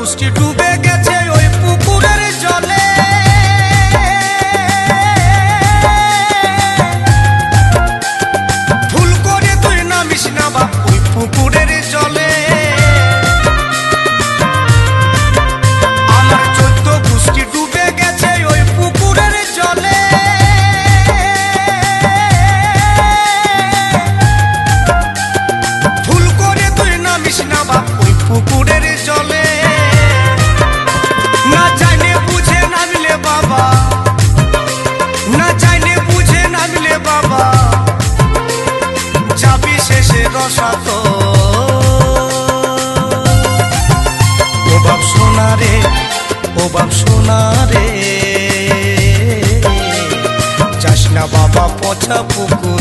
গোষ্ঠী ডুবে গেছে ওই পুকুরের জলে। ভুল করে তুই নামিস না বাপ ওই পুকুরের জলে। আমার 14 গোষ্ঠী ডুবে গেছে ওই পুকুরের জলে। ভুল করে তুই নামিস না বাপ ওই পুকুরের জলে। না জানে বুঝে নামলে বাবা, না জানে বুঝে নামলে বাবা, যাবি শেষে রসাত। ও বাপ সোনা রে, ও বাপ সোনা রে, যাস না বাবা পচা পুকুর।